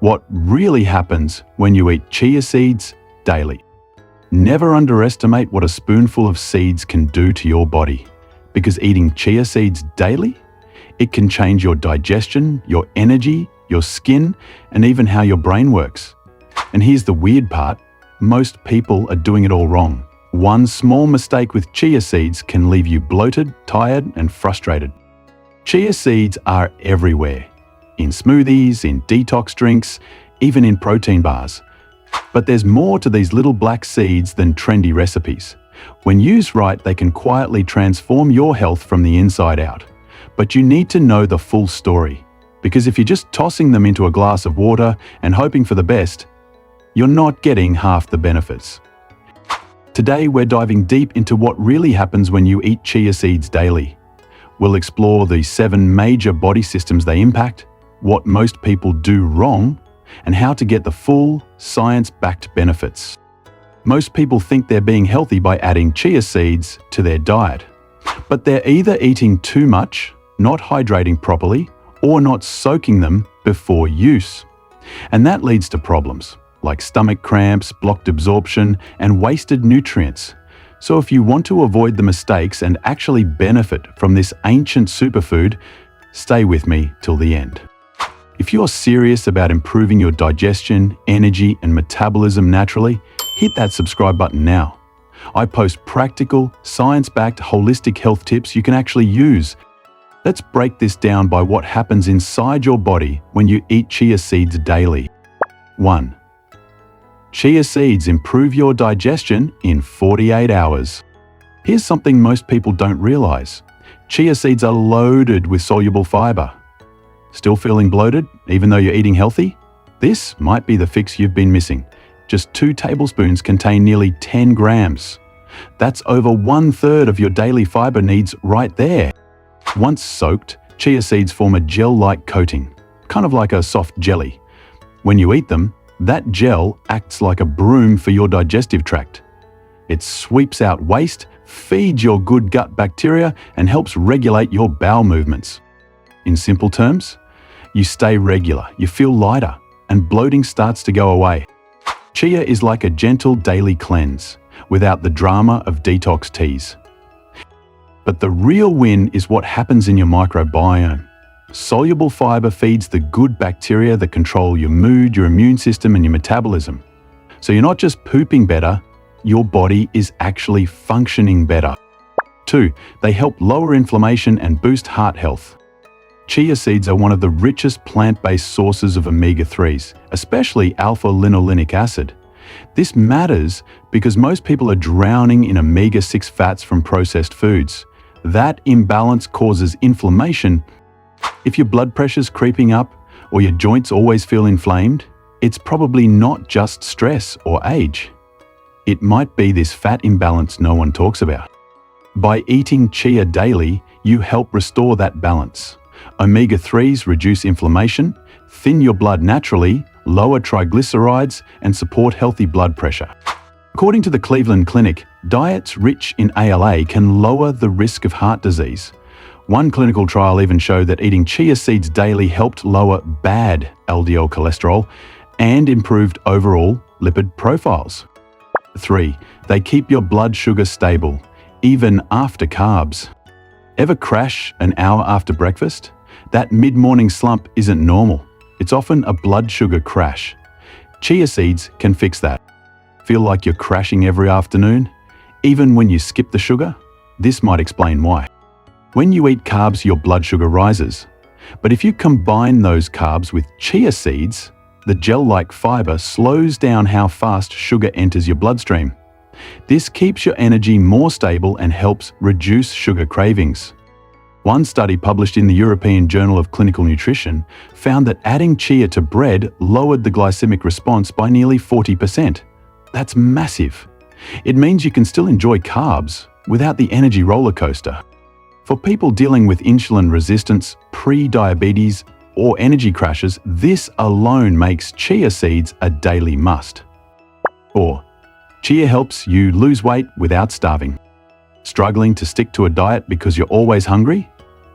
what really happens when you eat chia seeds daily. Never underestimate what a spoonful of seeds can do to your body, because eating chia seeds daily, it can change your digestion, your energy, your skin, and even how your brain works. And here's the weird part, most people are doing it all wrong. One small mistake with chia seeds can leave you bloated, tired, and frustrated. Chia seeds are everywhere, in smoothies, in detox drinks, even in protein bars. But there's more to these little black seeds than trendy recipes. When used right, they can quietly transform your health from the inside out. But you need to know the full story, because if you're just tossing them into a glass of water and hoping for the best, you're not getting half the benefits. Today, we're diving deep into what really happens when you eat chia seeds daily. We'll explore the 7 major body systems they impact, what most people do wrong, and how to get the full, science-backed benefits. Most people think they're being healthy by adding chia seeds to their diet, but they're either eating too much, not hydrating properly, or not soaking them before use. And that leads to problems like stomach cramps, blocked absorption, and wasted nutrients. So if you want to avoid the mistakes and actually benefit from this ancient superfood, stay with me till the end. If you're serious about improving your digestion, energy, and metabolism naturally, hit that subscribe button now. I post practical, science-backed, holistic health tips you can actually use. Let's break this down by what happens inside your body when you eat chia seeds daily. 1. Chia seeds improve your digestion in 48 hours. Here's something most people don't realize. Chia seeds are loaded with soluble fiber. Still feeling bloated, even though you're eating healthy? This might be the fix you've been missing. Just 2 tablespoons contain nearly 10 grams. That's over 1/3 of your daily fiber needs right there. Once soaked, chia seeds form a gel-like coating, kind of like a soft jelly. When you eat them, that gel acts like a broom for your digestive tract. It sweeps out waste, feeds your good gut bacteria, and helps regulate your bowel movements. In simple terms, you stay regular, you feel lighter, and bloating starts to go away. Chia is like a gentle daily cleanse, without the drama of detox teas. But the real win is what happens in your microbiome. Soluble fiber feeds the good bacteria that control your mood, your immune system, and your metabolism. So you're not just pooping better, your body is actually functioning better. 2. They help lower inflammation and boost heart health. Chia seeds are one of the richest plant-based sources of omega-3s, especially alpha-linolenic acid. This matters because most people are drowning in omega-6 fats from processed foods. That imbalance causes inflammation. If your blood pressure's creeping up or your joints always feel inflamed, it's probably not just stress or age. It might be this fat imbalance no one talks about. By eating chia daily, you help restore that balance. Omega-3s reduce inflammation, thin your blood naturally, lower triglycerides, and support healthy blood pressure. According to the Cleveland Clinic, diets rich in ALA can lower the risk of heart disease. One clinical trial even showed that eating chia seeds daily helped lower bad LDL cholesterol and improved overall lipid profiles. 3. They keep your blood sugar stable, even after carbs. Ever crash an hour after breakfast? That mid-morning slump isn't normal. It's often a blood sugar crash. Chia seeds can fix that. Feel like you're crashing every afternoon? Even when you skip the sugar? This might explain why. When you eat carbs, your blood sugar rises. But if you combine those carbs with chia seeds, the gel-like fiber slows down how fast sugar enters your bloodstream. This keeps your energy more stable and helps reduce sugar cravings. One study published in the European Journal of Clinical Nutrition found that adding chia to bread lowered the glycemic response by nearly 40%. That's massive. It means you can still enjoy carbs without the energy roller coaster. For people dealing with insulin resistance, pre-diabetes, or energy crashes, this alone makes chia seeds a daily must. 4. Chia helps you lose weight without starving. Struggling to stick to a diet because you're always hungry?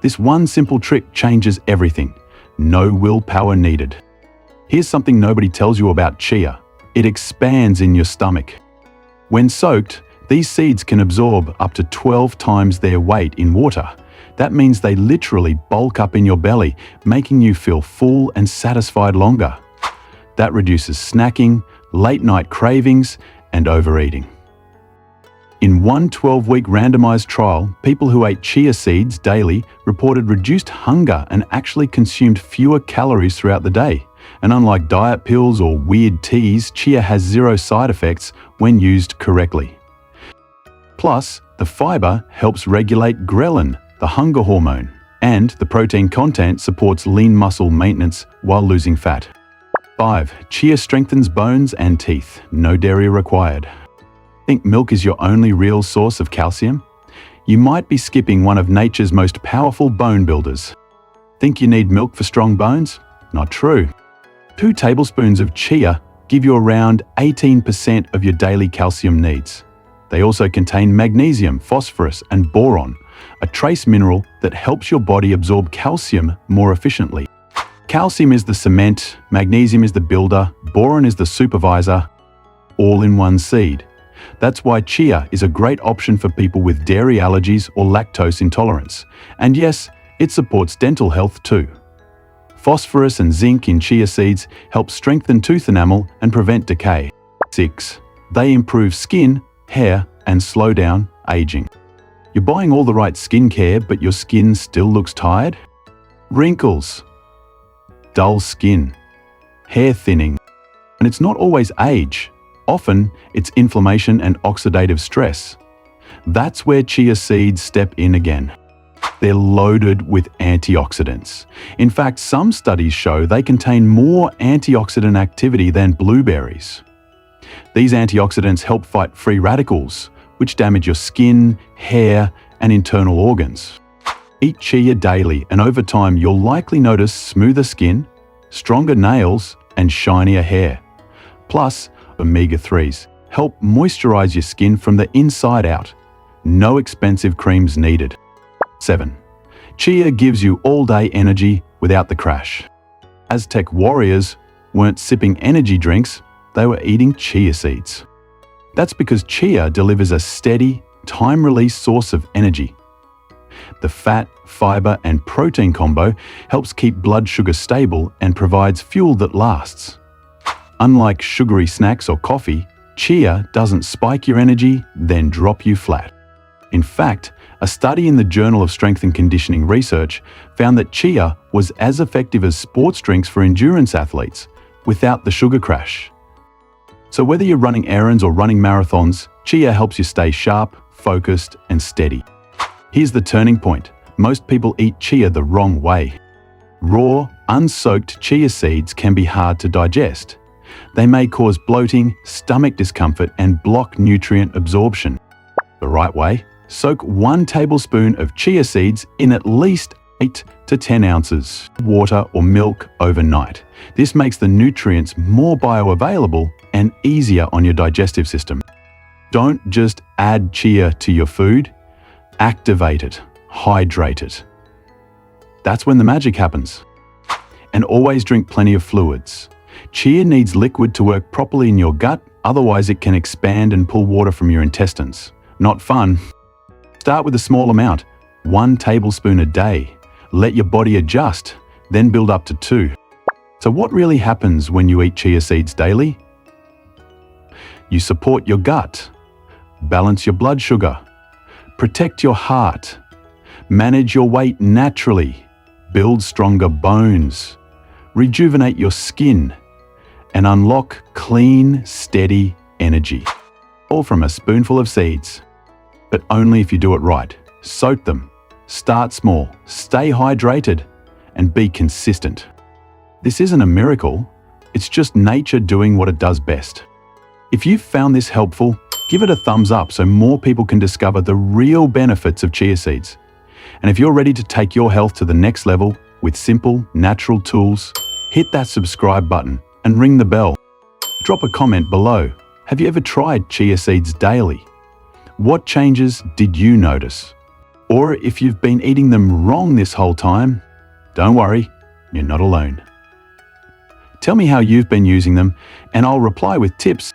This one simple trick changes everything. No willpower needed. Here's something nobody tells you about chia. It expands in your stomach. When soaked, these seeds can absorb up to 12 times their weight in water. That means they literally bulk up in your belly, making you feel full and satisfied longer. That reduces snacking, late-night cravings, and overeating. In one 12-week randomized trial, people who ate chia seeds daily reported reduced hunger and actually consumed fewer calories throughout the day. And unlike diet pills or weird teas, chia has zero side effects when used correctly. Plus, the fiber helps regulate ghrelin, the hunger hormone, and the protein content supports lean muscle maintenance while losing fat. 5. Chia strengthens bones and teeth. No dairy required. Think milk is your only real source of calcium? You might be skipping one of nature's most powerful bone builders. Think you need milk for strong bones? Not true. 2 tablespoons of chia give you around 18% of your daily calcium needs. They also contain magnesium, phosphorus, and boron, a trace mineral that helps your body absorb calcium more efficiently. Calcium is the cement, magnesium is the builder, boron is the supervisor, all in one seed. That's why chia is a great option for people with dairy allergies or lactose intolerance. And yes, it supports dental health too. Phosphorus and zinc in chia seeds help strengthen tooth enamel and prevent decay. 6. They improve skin, hair, and slow down aging. You're buying all the right skincare, but your skin still looks tired? Wrinkles, dull skin, hair thinning. And it's not always age. Often, it's inflammation and oxidative stress. That's where chia seeds step in again. They're loaded with antioxidants. In fact, some studies show they contain more antioxidant activity than blueberries. These antioxidants help fight free radicals, which damage your skin, hair, and internal organs. Eat chia daily, and over time you'll likely notice smoother skin, stronger nails, and shinier hair. Plus, omega-3s help moisturize your skin from the inside out. No expensive creams needed. 7. Chia gives you all-day energy without the crash. Aztec warriors weren't sipping energy drinks, they were eating chia seeds. That's because chia delivers a steady, time-release source of energy. The fat, fiber, and protein combo helps keep blood sugar stable and provides fuel that lasts. Unlike sugary snacks or coffee, chia doesn't spike your energy, then drop you flat. In fact, a study in the Journal of Strength and Conditioning Research found that chia was as effective as sports drinks for endurance athletes, without the sugar crash. So whether you're running errands or running marathons, chia helps you stay sharp, focused, and steady. Here's the turning point. Most people eat chia the wrong way. Raw, unsoaked chia seeds can be hard to digest. They may cause bloating, stomach discomfort, and block nutrient absorption. The right way: soak 1 tablespoon of chia seeds in at least 8 to 10 ounces of water or milk overnight. This makes the nutrients more bioavailable and easier on your digestive system. Don't just add chia to your food, activate it, hydrate it. That's when the magic happens. And always drink plenty of fluids. Chia needs liquid to work properly in your gut, otherwise it can expand and pull water from your intestines. Not fun. Start with a small amount, 1 tablespoon a day. Let your body adjust, then build up to 2. So what really happens when you eat chia seeds daily? You support your gut, balance your blood sugar, protect your heart, manage your weight naturally, build stronger bones, rejuvenate your skin, and unlock clean, steady energy. All from a spoonful of seeds. But only if you do it right. Soak them, start small, stay hydrated, and be consistent. This isn't a miracle, it's just nature doing what it does best. If you've found this helpful, give it a thumbs up so more people can discover the real benefits of chia seeds. And if you're ready to take your health to the next level with simple, natural tools, hit that subscribe button and ring the bell. Drop a comment below. Have you ever tried chia seeds daily? What changes did you notice? Or if you've been eating them wrong this whole time, don't worry, you're not alone. Tell me how you've been using them, and I'll reply with tips.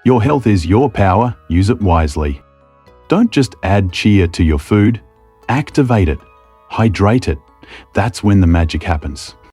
Your health is your power, use it wisely. Don't just add chia to your food, activate it, hydrate it. That's when the magic happens.